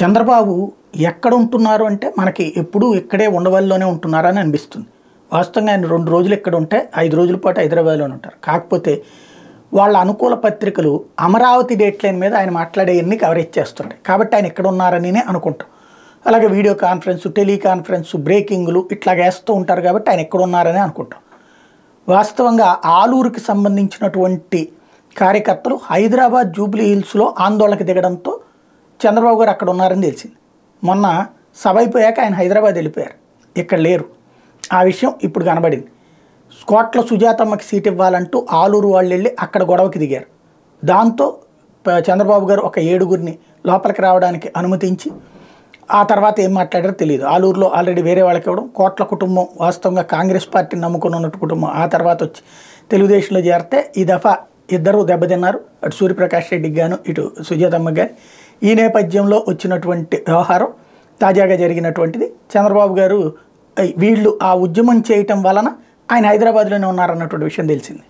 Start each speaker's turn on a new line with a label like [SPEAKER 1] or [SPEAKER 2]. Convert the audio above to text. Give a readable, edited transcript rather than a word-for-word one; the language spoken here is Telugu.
[SPEAKER 1] చంద్రబాబు ఎక్కడ ఉంటున్నారు అంటే మనకి ఎప్పుడూ ఇక్కడే ఉండవల్లిలోనే ఉంటున్నారని అనిపిస్తుంది. వాస్తవంగా ఆయన 2 రోజులు ఇక్కడ ఉంటే 5 రోజుల పాటు హైదరాబాద్లోనే ఉంటారు. కాకపోతే వాళ్ళ అనుకూల పత్రికలు అమరావతి డేట్ లైన్ మీద ఆయన మాట్లాడేవన్నీ కవరేజ్ చేస్తుంటాయి. కాబట్టి ఆయన ఇక్కడ ఉన్నారని అనుకుంటాం. అలాగే వీడియో కాన్ఫరెన్స్, టెలికాన్ఫరెన్స్, బ్రేకింగ్లు ఇట్లా వేస్తూ ఉంటారు కాబట్టి ఆయన ఎక్కడ ఉన్నారని అనుకుంటాం. వాస్తవంగా ఆలూరుకి సంబంధించినటువంటి కార్యకర్తలు హైదరాబాద్ జూబ్లీ హిల్స్లో ఆందోళనకు దిగడంతో చంద్రబాబు గారు అక్కడ ఉన్నారని తెలిసింది. మొన్న సభ అయిపోయాక ఆయన హైదరాబాద్ వెళ్ళిపోయారు, ఇక్కడ లేరు. ఆ విషయం ఇప్పుడు కనబడింది. కోట్ల సుజాతమ్మకి సీట్ ఇవ్వాలంటూ ఆలూరు వాళ్ళు వెళ్ళి అక్కడ గొడవకి దిగారు. దాంతో చంద్రబాబు గారు ఒక 7గురిని లోపలికి రావడానికి అనుమతించి ఆ తర్వాత ఏం మాట్లాడారో తెలియదు. ఆలూరులో ఆల్రెడీ వేరే వాళ్ళకి ఇవ్వడం, కోట్ల కుటుంబం వాస్తవంగా కాంగ్రెస్ పార్టీని నమ్ముకుని ఉన్నట్టు కుటుంబం ఆ తర్వాత వచ్చి తెలుగుదేశంలో చేరితే ఈ దఫా ఇద్దరు దెబ్బతిన్నారు. అటు సూర్యప్రకాష్ రెడ్డికి గాను ఇటు సుజాతమ్మకి కానీ. ఈ నేపథ్యంలో వచ్చినటువంటి వ్యవహారం తాజాగా జరిగినటువంటిది. చంద్రబాబు గారు వీళ్ళు ఆ ఉద్యమం చేయటం వలన ఆయన హైదరాబాద్లోనే ఉన్నారన్నటువంటి విషయం తెలిసింది.